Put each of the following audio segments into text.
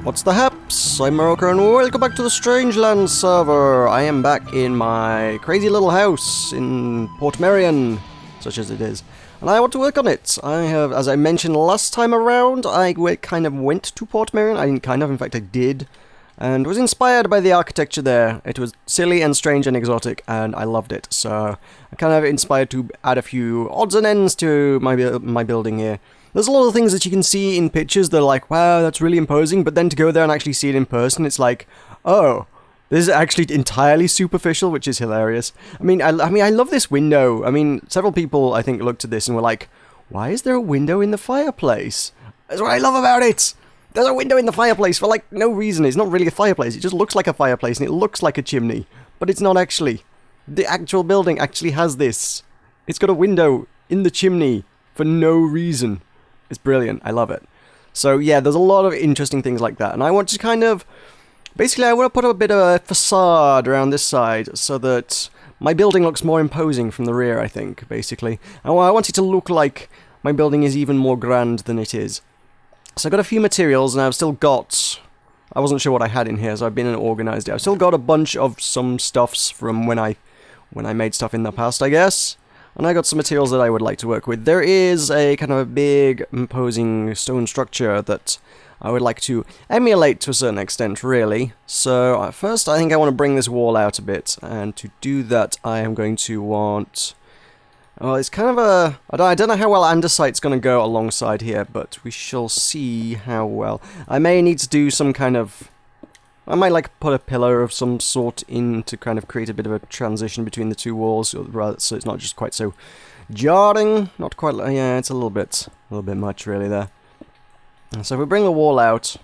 What's the haps? I'm Meroka and welcome back to the Strangelands server. I am back in my crazy little house in Port Merion, such as it is. And I want to work on it. I have, as I mentioned last time around, I kind of went to Port Merion. I didn't kind of, in fact I did. And was inspired by the architecture there. It was silly and strange and exotic, and I loved it. So I kind of inspired to add a few odds and ends to my building here. There's a lot of things that you can see in pictures that are like, wow, that's really imposing, but then to go there and actually see it in person, it's like, oh, this is actually entirely superficial, which is hilarious. I mean, I love this window. I mean, several people, I think, looked at this and were like, why is there a window in the fireplace? That's what I love about it! There's a window in the fireplace for, like, no reason. It's not really a fireplace. It just looks like a fireplace, and it looks like a chimney. But it's not actually. The actual building actually has this. It's got a window in the chimney for no reason. It's brilliant. I love it. So, yeah, there's a lot of interesting things like that. And I want to kind of... Basically, I want to put a bit of a facade around this side so that my building looks more imposing from the rear, I think, basically. And I want it to look like my building is even more grand than it is. So I've got a few materials, and I've still got... I wasn't sure what I had in here, so I've been and organised it. I've still got a bunch of some stuffs from when I made stuff in the past, I guess. And I got some materials that I would like to work with. There is a kind of a big, imposing stone structure that I would like to emulate to a certain extent, really. So first, I think I want to bring this wall out a bit. And to do that, I am going to want... Well, it's kind of a... I don't know how well andesite's going to go alongside here, but we shall see how well. I may need to do some kind of... I might like put a pillar of some sort in to kind of create a bit of a transition between the two walls, so it's not just quite so jarring. Not quite. Yeah, it's a little bit much really there. So if we bring the wall out,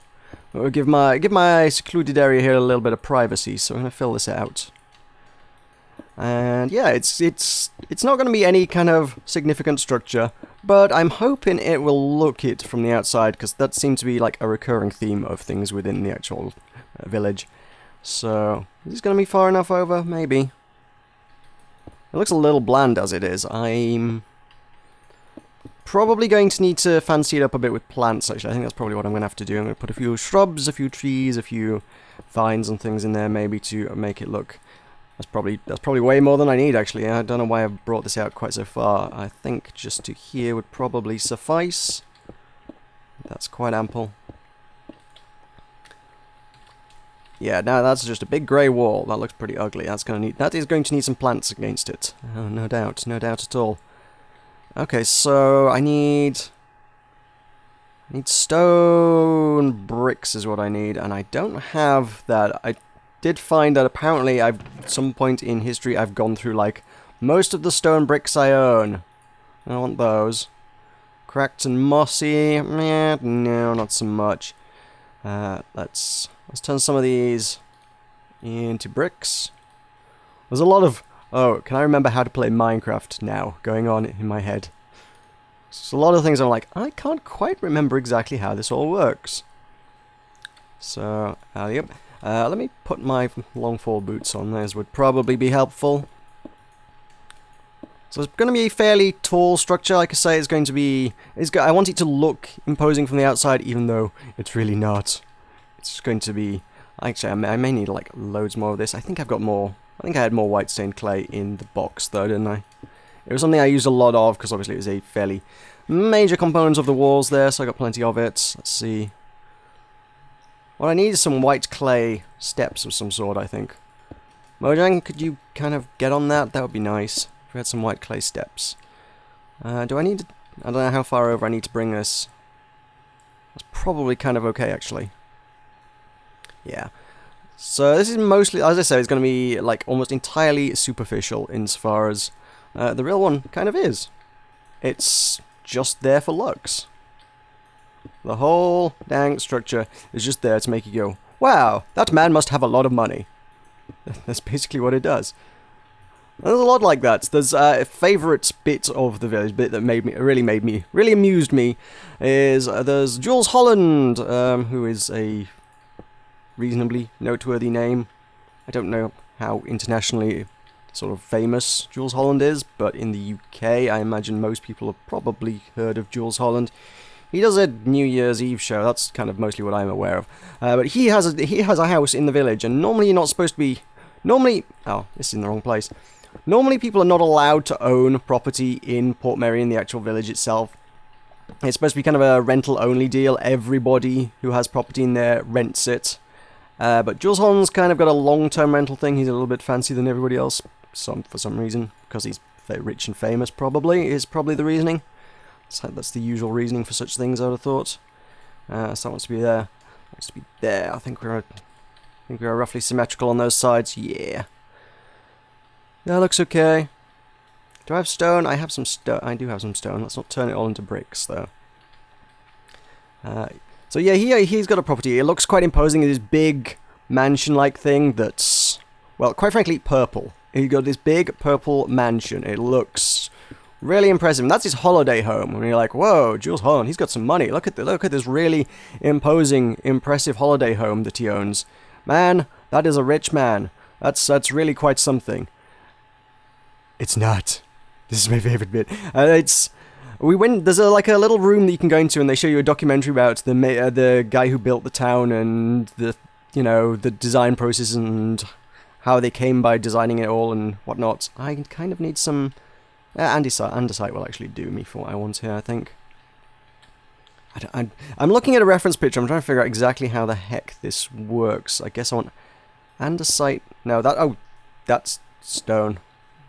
we'll give my secluded area here a little bit of privacy. So I'm going to fill this out. And yeah, it's not going to be any kind of significant structure, but I'm hoping it will look it from the outside, because that seems to be like a recurring theme of things within the actual village. So, is this going to be far enough over? Maybe. It looks a little bland as it is. I'm probably going to need to fancy it up a bit with plants, actually. I think that's probably what I'm going to have to do. I'm going to put a few shrubs, a few trees, a few vines and things in there, maybe to make it look... That's probably way more than I need, actually. I don't know why I've brought this out quite so far. I think just to here would probably suffice. That's quite ample. Yeah, now that's just a big grey wall. That looks pretty ugly. That is going to need some plants against it. Oh, no doubt at all. Okay, so I need stone bricks is what I need, and I don't have that. I did find that apparently at some point in history I've gone through like most of the stone bricks I own. I want those. Cracked and mossy. Meh, no, not so much. Let's turn some of these into bricks. There's a lot of... Oh, can I remember how to play Minecraft now going on in my head? There's a lot of things I'm like, I can't quite remember exactly how this all works. So, yep. Let me put my long fall boots on. Those would probably be helpful. So it's going to be a fairly tall structure. Like I say, it's going to be... I want it to look imposing from the outside, even though it's really not. It's going to be... Actually, I may need like loads more of this. I think I've got more... I think I had more white stained clay in the box, though, didn't I? It was something I used a lot of, because obviously it was a fairly major component of the walls there, so I got plenty of it. Let's see... What I need is some white clay steps of some sort, I think. Mojang, could you kind of get on that? That would be nice. If we had some white clay steps. Do I need to... I don't know how far over I need to bring this. That's probably kind of okay, actually. Yeah. So this is mostly, as I said, it's going to be like almost entirely superficial insofar as the real one kind of is. It's just there for looks. The whole dang structure is just there to make you go, wow, that man must have a lot of money. That's basically what it does. And there's a lot like that. There's a favourite bit of the village, bit that really amused me, is there's Jules Holland, who is a reasonably noteworthy name. I don't know how internationally sort of famous Jules Holland is, but in the UK, I imagine most people have probably heard of Jules Holland. He does a New Year's Eve show. That's kind of mostly what I'm aware of. But he has a house in the village, and normally you're not supposed to be. Normally, oh, this is in the wrong place. Normally, people are not allowed to own property in Port Merion, the actual village itself. It's supposed to be kind of a rental-only deal. Everybody who has property in there rents it. But Jules Holland's kind of got a long-term rental thing. He's a little bit fancier than everybody else, for some reason, because he's rich and famous. Probably is probably the reasoning. So that's the usual reasoning for such things, I would have thought. So that wants to be there. Wants to be there. I think we're roughly symmetrical on those sides. Yeah. That looks okay. Do I have stone? I have some stone. I do have some stone. Let's not turn it all into bricks, though. So yeah, he's got a property. It looks quite imposing. This big mansion-like thing that's, well, quite frankly, purple. He's got this big purple mansion. It looks really impressive. And that's his holiday home. And you're like, whoa, Jules Holland, he's got some money. Look at this really imposing, impressive holiday home that he owns. Man, that is a rich man. That's really quite something. It's not. This is my favorite bit. There's like a little room that you can go into, and they show you a documentary about the guy who built the town and the design process and how they came by designing it all and whatnot. I kind of need some andesite will actually do me for what I want here, I think. I'm looking at a reference picture. I'm trying to figure out exactly how the heck this works. I guess I want andesite. No, that's stone.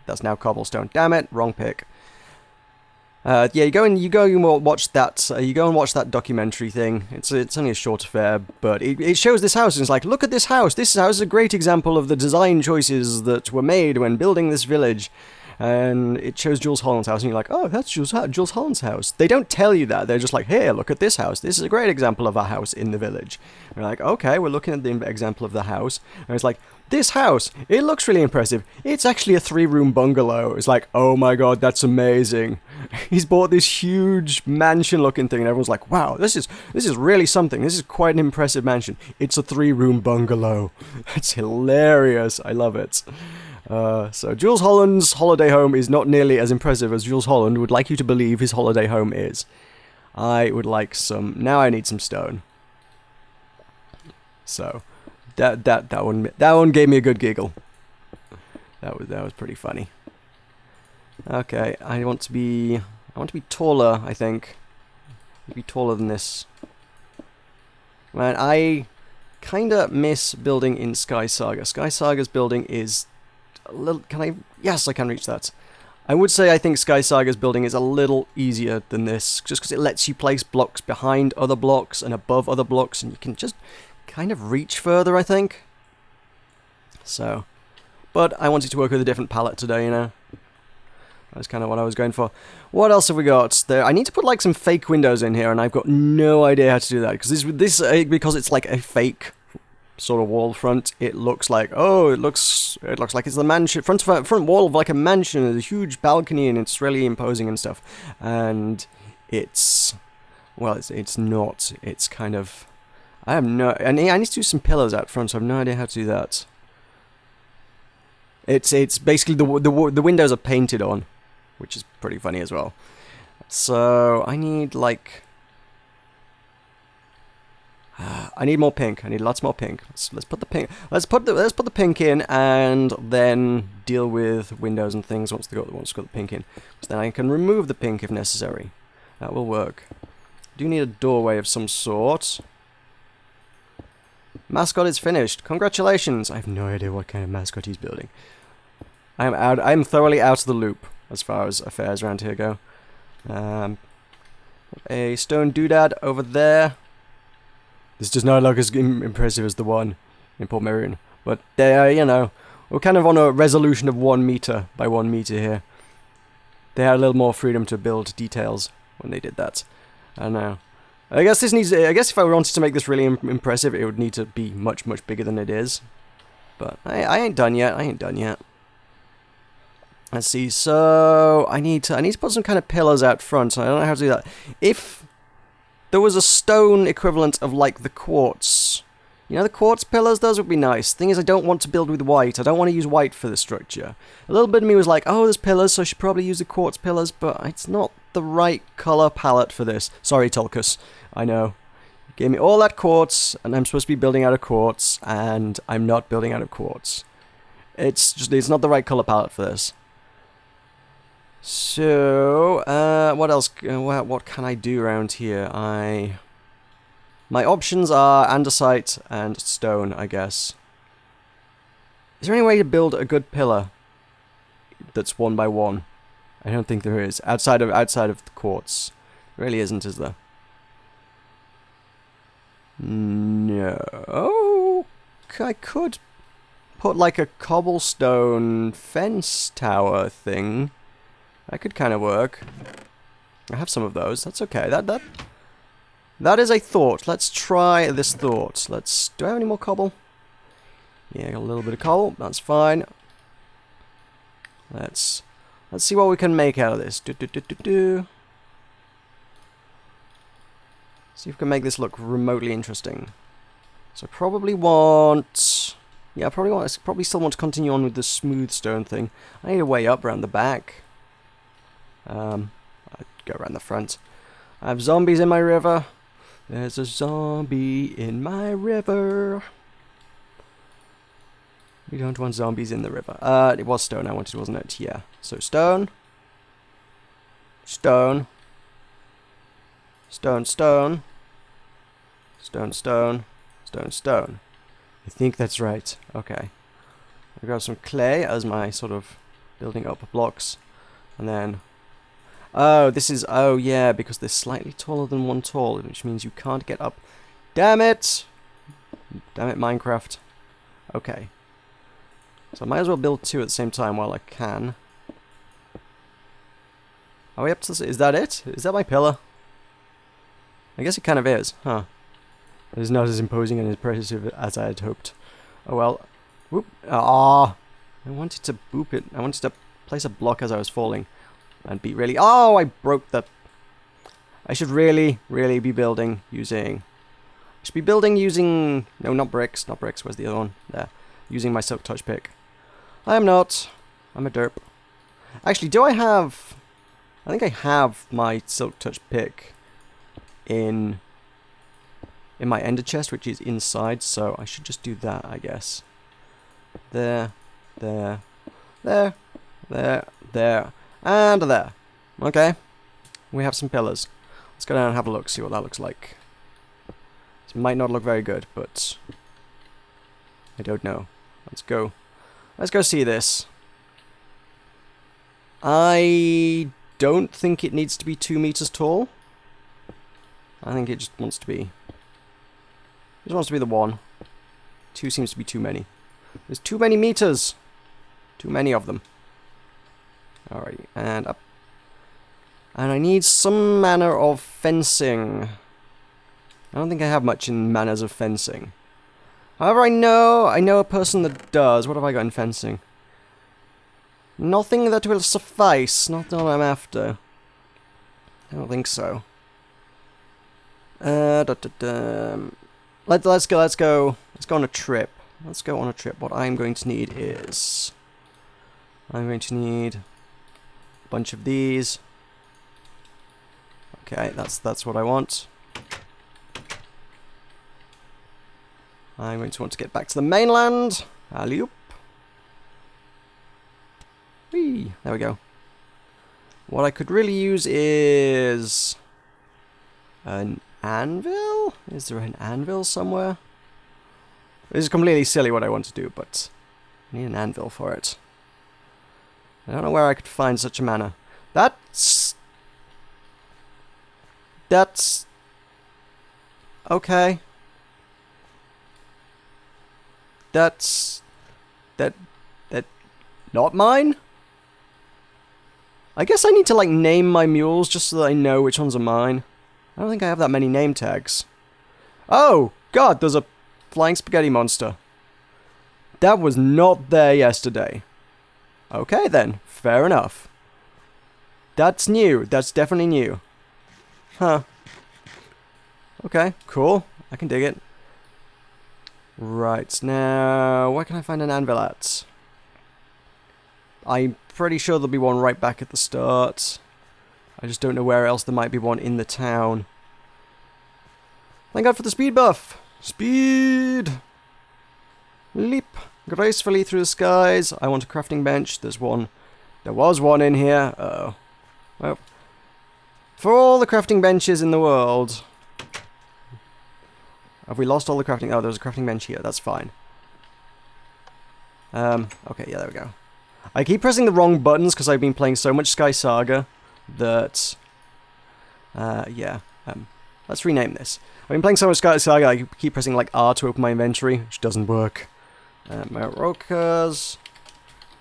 That's now cobblestone. Damn it, wrong pick. Yeah, you go and watch that. You go and watch that documentary thing. It's only a short affair, but it shows this house, and it's like, look at this house. This house is a great example of the design choices that were made when building this village. And it shows Jules Holland's house, and you're like, oh, that's Jules Holland's house. They don't tell you that. They're just like, here, look at this house. This is a great example of a house in the village. And you're like, okay, we're looking at the example of the house. And it's like, this house, it looks really impressive. It's actually a 3-room bungalow. It's like, oh my god, that's amazing. He's bought this huge mansion-looking thing, and everyone's like, wow, this is really something. This is quite an impressive mansion. It's a 3-room bungalow. It's hilarious. I love it. So Jules Holland's holiday home is not nearly as impressive as Jules Holland would like you to believe his holiday home is. I would like some. Now I need some stone. So that one gave me a good giggle. That was pretty funny. Okay, I want to be taller, I think. Be taller than this. Man, I kinda miss building in Sky Saga. Sky Saga's building is a little... Yes, I can reach that. I would say I think Sky Saga's building is a little easier than this, just because it lets you place blocks behind other blocks and above other blocks, and you can just kind of reach further, I think. So, but I wanted to work with a different palette today, you know. That's kind of what I was going for. What else have we got there? I need to put like some fake windows in here, and I've got no idea how to do that, because because it's like a fake sort of wall front, it looks like, oh, it looks like it's the mansion, front wall of like a mansion, there's a huge balcony, and it's really imposing and stuff. And it's, well, it's not. It's kind of, I need to do some pillars out front, so I have no idea how to do that. It's basically the windows are painted on, which is pretty funny as well. So I need like, I need more pink. I need lots more pink. Let's put the pink. Let's put the pink in, and then deal with windows and things once we got the pink in. So then I can remove the pink if necessary. That will work. Do need a doorway of some sort. Mascot is finished. Congratulations. I have no idea what kind of mascot he's building. I'm thoroughly out of the loop as far as affairs around here go. A stone doodad over there. This does not look as impressive as the one in Port Merion, but they, you know, we're kind of on a resolution of 1 meter by 1 meter here. They had a little more freedom to build details when they did that. I don't know. I guess if I wanted to make this really impressive, it would need to be much bigger than it is. But I ain't done yet. Let's see. So I need to put some kind of pillars out front. I don't know how to do that. If there was a stone equivalent of like the quartz You know, the quartz pillars, those would be nice. Thing is, I don't want to build with white. I don't want to use white for the structure. A little bit of me was like, oh, there's pillars, so I should probably use the quartz pillars, but it's not the right color palette for this. Sorry, Tulkus. I know. You gave me all that quartz, and I'm supposed to be building out of quartz, and I'm not building out of quartz. It's not the right color palette for this. So, what else? What can I do around here? My options are andesite and stone, I guess. Is there any way to build a good pillar that's 1 by 1? I don't think there is. Outside of the quartz. There really isn't, is there? No. I could put like a cobblestone fence tower thing. That could kind of work. I have some of those. That's okay. That is a thought. Let's try this thought. Do I have any more cobble? Yeah, got a little bit of cobble. That's fine. Let's see what we can make out of this. See if we can make this look remotely interesting. So I probably want... Yeah, I probably still want to continue on with the smooth stone thing. I need a way up around the back. I'd go around the front. I have zombies in my river. There's a zombie in my river. We don't want zombies in the river. It was stone I wanted, wasn't it? Yeah. So stone. Stone. Stone, stone. Stone, stone. Stone, stone. I think that's right. Okay. I'll grab some clay as my sort of building up blocks. And then... Oh, this is... Oh, yeah, because they're slightly taller than one tall, which means you can't get up. Damn it! Damn it, Minecraft. Okay. So I might as well build 2 at the same time while I can. Are we up to... Is that it? Is that my pillar? I guess it kind of is, huh? It is not as imposing and impressive as I had hoped. Oh well. Whoop. Ah! I wanted to boop it. I wanted to place a block as I was falling. And be really... Oh, I broke the... I should really be building using... I should be building using... No, not bricks. Not bricks. Where's the other one? There. Using my silk touch pick. I am not. I'm a derp. Actually, do I have... I think I have my silk touch pick in my ender chest, which is inside, so I should just do that, I guess. There. There. There. There. There. And there. Okay. We have some pillars. Let's go down and have a look, see what that looks like. This might not look very good, but... I don't know. Let's go. Let's go see this. I don't think it needs to be 2 meters tall. I think it just wants to be... It just wants to be the 1. 2 seems to be too many. There's too many meters! Too many of them. Alright, and up. And I need some manner of fencing. I don't think I have much in manners of fencing. However, I know a person that does. What have I got in fencing? Nothing that will suffice. Not what I'm after. I don't think so. Let's go on a trip. Let's go on a trip. What I'm going to need is... I'm going to need... a bunch of these. Okay, that's what I want. I'm going to want to get back to the mainland. Alley-oop. Whee! There we go. What I could really use is... an anvil? Is there an anvil somewhere? This is completely silly what I want to do, but I need an anvil for it. I don't know where I could find such a manor. That's... okay. That's... That... Not mine? I guess I need to, like, name my mules just so that I know which ones are mine. I don't think I have that many name tags. Oh! God, there's a flying spaghetti monster. That was not there yesterday. Okay, then. Fair enough. That's new. That's definitely new. Huh. Okay, cool. I can dig it. Right, now, where can I find an anvil at? I'm pretty sure there'll be one right back at the start. I just don't know where else there might be one in the town. Thank God for the speed buff! Speed! Leap gracefully through the skies. I want a crafting bench. There's one. There was one in here. Uh-oh. Well, for all the crafting benches in the world... Have we lost all the crafting? Oh, there's a crafting bench here. That's fine. Okay, yeah, there we go. I keep pressing the wrong buttons because I've been playing so much Sky Saga that... yeah. Let's rename this. I've been playing so much Sky Saga, I keep pressing, like, R to open my inventory, which doesn't work. Meroka's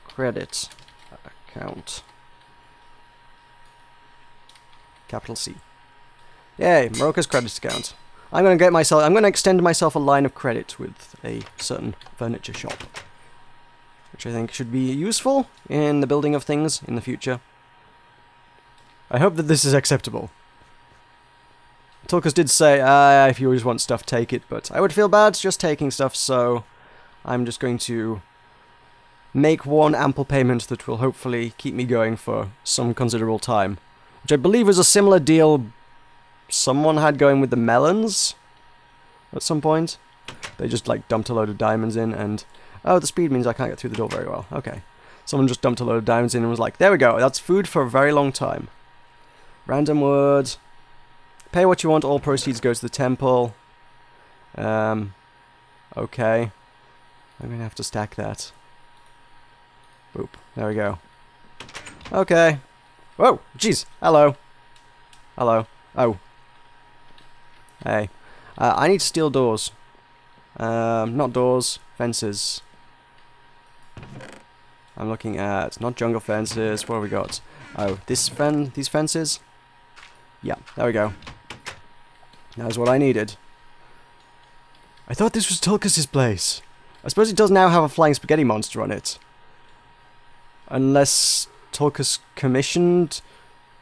credit account. Capital C. Yay, Meroka's credit account. I'm going to extend myself a line of credit with a certain furniture shop, which I think should be useful in the building of things in the future. I hope that this is acceptable. Tulkas did say, if you always want stuff, take it, but I would feel bad just taking stuff, so I'm just going to make one ample payment that will hopefully keep me going for some considerable time, which I believe was a similar deal someone had going with the melons at some point. They just like dumped a load of diamonds in and... Oh, the speed means I can't get through the door very well. Okay. Someone just dumped a load of diamonds in and was like, there we go, that's food for a very long time. Random words. Pay what you want, all proceeds go to the temple. Okay. I'm gonna have to stack that. Boop. There we go. Okay. Whoa! Jeez! Hello. Hello. Oh. Hey. I need steel doors. Not doors. Fences. I'm looking at... Not jungle fences. What have we got? Oh, these fences? Yeah, there we go. That's what I needed. I thought this was Tulkas' place. I suppose it does now have a flying spaghetti monster on it. Unless Tulkas commissioned...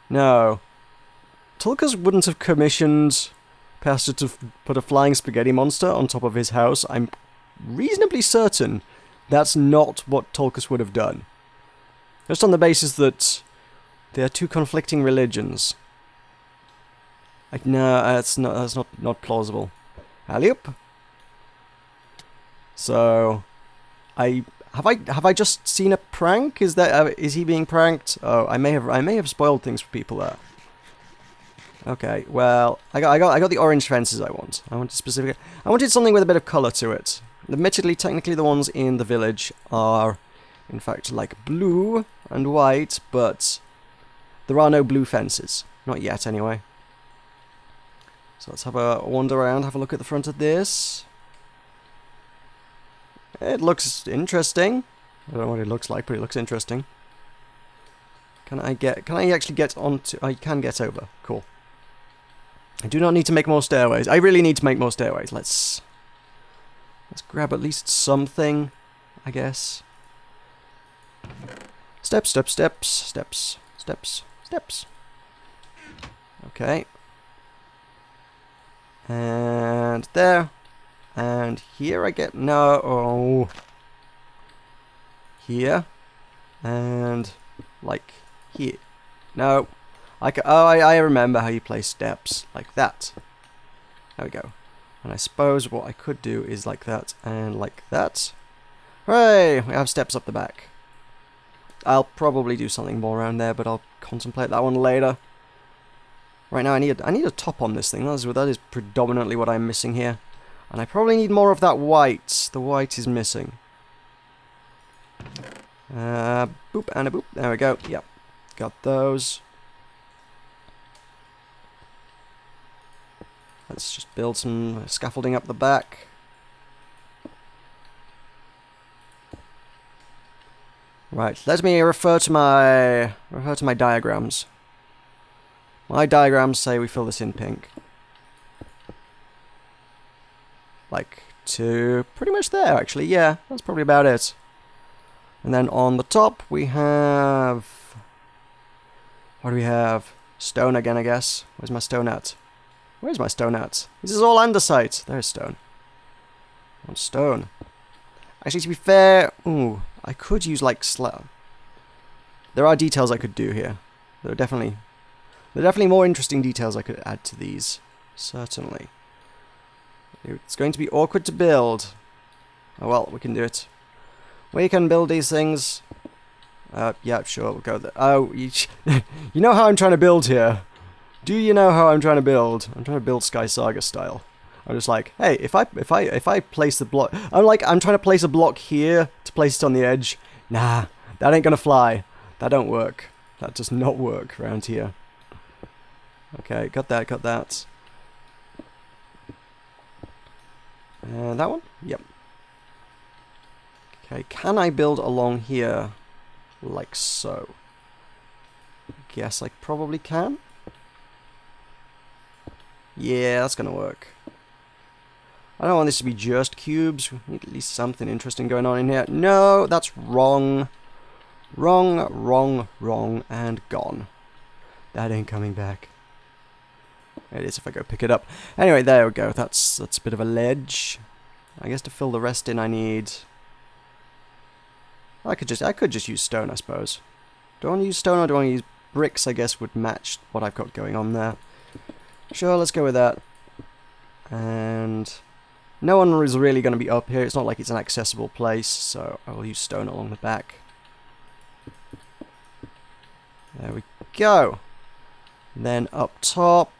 No. Tulkas wouldn't have commissioned Pastor to put a flying spaghetti monster on top of his house. I'm reasonably certain that's not what Tulkas would have done. Just on the basis that they are two conflicting religions. No, that's not plausible. Alley-oop. So, have I just seen a prank? Is he being pranked? Oh, I may have spoiled things for people there. Okay, well, I got the orange fences I want. I wanted something with a bit of color to it. Admittedly, technically the ones in the village are, in fact, like blue and white, but there are no blue fences. Not yet, anyway. So let's have a wander around, have a look at the front of this. It looks interesting. I don't know what it looks like, but it looks interesting. Can I actually get onto... I can get over. Cool. I do not need to make more stairways. I really need to make more stairways. Let's grab at least something, I guess. Steps, steps, steps, steps, steps, steps. Okay. And there. And here I get... No. Oh. Here. And like here. No. I remember how you place steps. Like that. There we go. And I suppose what I could do is like that and like that. Hooray! We have steps up the back. I'll probably do something more around there, but I'll contemplate that one later. Right now I need a top on this thing. That is predominantly what I'm missing here. And I probably need more of that white. The white is missing. Boop and a boop. There we go. Yep. Got those. Let's just build some scaffolding up the back. Right, let me refer to my diagrams. My diagrams say we fill this in pink. Like to pretty much there, actually. Yeah, that's probably about it. And then on the top we have... What do we have? Stone again, I guess. Where's my stone at? Where's my stone at? This is all andesite. There's stone. On stone. Actually, to be fair, ooh, I could use like slab. There are details I could do here. There are definitely more interesting details I could add to these. Certainly. It's going to be awkward to build. Oh well, we can do it. We can build these things. Yeah, sure, we'll go there. Oh, you know how I'm trying to build here? Do you know how I'm trying to build? I'm trying to build Sky Saga style. I'm just like, hey, if I place the block, I'm trying to place a block here to place it on the edge. Nah, that ain't gonna fly. That don't work. That does not work around here. Okay, got that, got that. And that one? Yep. Okay, can I build along here like so? Guess I probably can. Yeah, that's gonna work. I don't want this to be just cubes. We need at least something interesting going on in here. No, that's wrong. Wrong, wrong, wrong, and gone. That ain't coming back. It is if I go pick it up. Anyway, there we go. That's a bit of a ledge. I guess to fill the rest in I need... I could just use stone, I suppose. Do I want to use stone or do I want to use bricks? I guess would match what I've got going on there. Sure, let's go with that. And no one is really going to be up here. It's not like it's an accessible place, so I will use stone along the back. There we go. Then up top.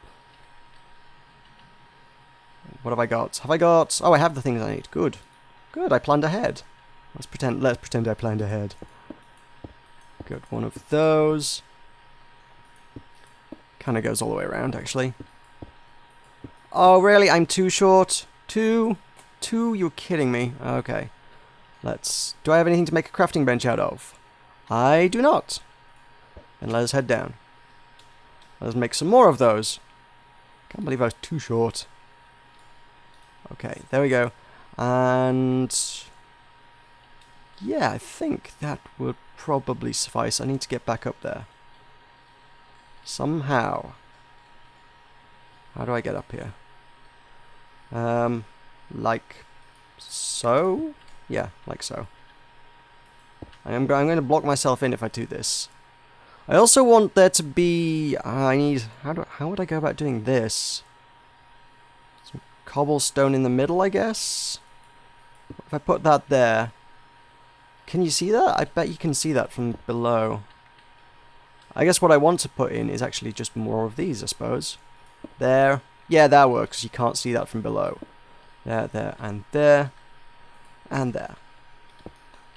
What have I got? Have I got... Oh, I have the things I need. Good. Good, I planned ahead. Let's pretend I planned ahead. Got one of those. Kind of goes all the way around, actually. Oh, really? I'm too short? Two? You're kidding me. Okay. Let's... Do I have anything to make a crafting bench out of? I do not. Then let us head down. Let's make some more of those. Can't believe I was too short. Okay, there we go. And... yeah, I think that would probably suffice. I need to get back up there. Somehow. How do I get up here? Like so? Yeah, like so. I'm going to block myself in if I do this. I also want there to be... I need... How would I go about doing this? Some cobblestone in the middle, I guess? If I put that there... Can you see that? I bet you can see that from below. I guess what I want to put in is actually just more of these, I suppose. There. Yeah, that works. You can't see that from below. There, there, and there. And there.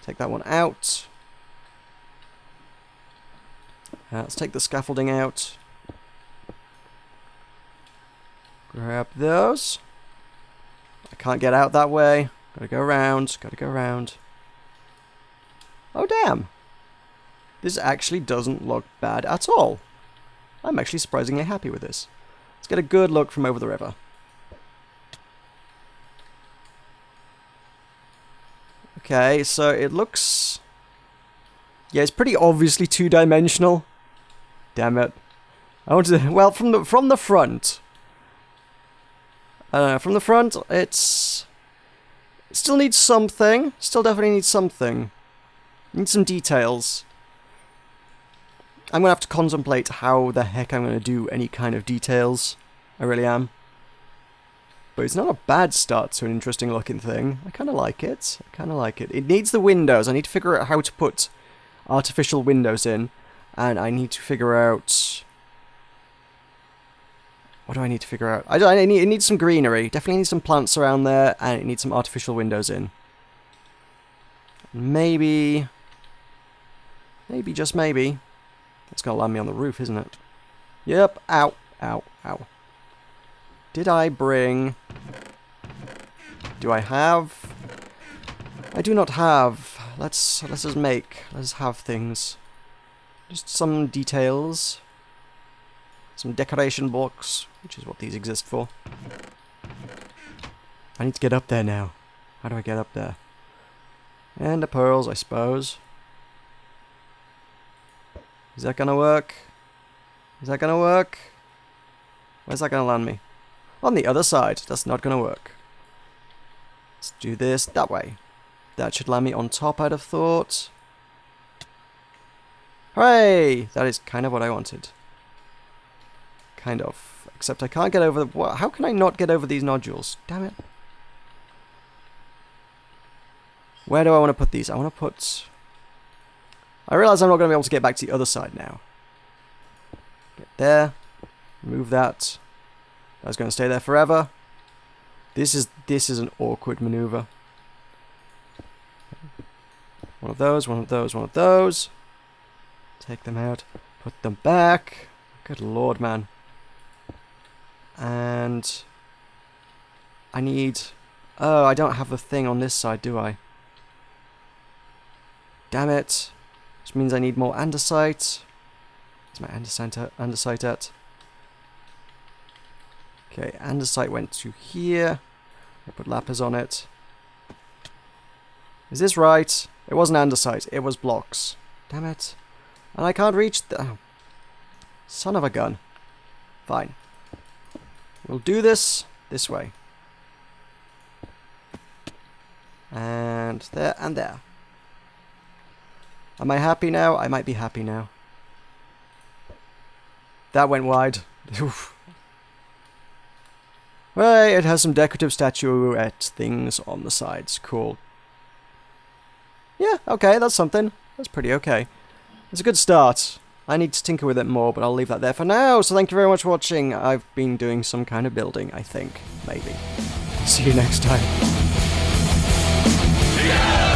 Take that one out. Let's take the scaffolding out. Grab those. I can't get out that way. Gotta go around. Gotta go around. Oh, damn. This actually doesn't look bad at all. I'm actually surprisingly happy with this. Let's get a good look from over the river. Okay, so it looks... yeah, it's pretty obviously two-dimensional. Damn it. I want to... well, from the front. From the front, it's... it still needs something. Still definitely needs something. Need some details. I'm going to have to contemplate how the heck I'm going to do any kind of details. I really am. But it's not a bad start to an interesting looking thing. I kind of like it. I kind of like it. It needs the windows. I need to figure out how to put artificial windows in. And I need to figure out... what do I need to figure out? It needs some greenery. Definitely needs some plants around there. And it needs some artificial windows in. Maybe... maybe, just maybe. It's going to land me on the roof, isn't it? Yep. Ow. Ow. Ow. Did I bring... do I have... I do not have... Let's just make... let's have things. Just some details. Some decoration blocks, which is what these exist for. I need to get up there now. How do I get up there? And the pearls, I suppose. Is that gonna work? Is that gonna work? Where's that gonna land me? On the other side. That's not gonna work. Let's do this that way. That should land me on top, I'd have thought. Hooray! That is kind of what I wanted. Kind of. Except I can't get over the... What? How can I not get over these nodules? Damn it. Where do I want to put these? I want to put... I realize I'm not going to be able to get back to the other side now. Get there. Move that. That's going to stay there forever. This is an awkward maneuver. One of those, one of those, one of those. Take them out. Put them back. Good lord, man. And... I need... Oh, I don't have a thing on this side, do I? Damn it. Which means I need more andesite. Where's my andesite at? Okay, andesite went to here. I put lapis on it. Is this right? It wasn't andesite, it was blocks. Damn it. And I can't reach the... Oh. Son of a gun. Fine. We'll do this way. And there, and there. Am I happy now? I might be happy now. That went wide. Oof. Well, it has some decorative statuette things on the sides. Cool. Yeah, okay, that's something. That's pretty okay. It's a good start. I need to tinker with it more, but I'll leave that there for now. So thank you very much for watching. I've been doing some kind of building, I think. Maybe. See you next time. Yeah!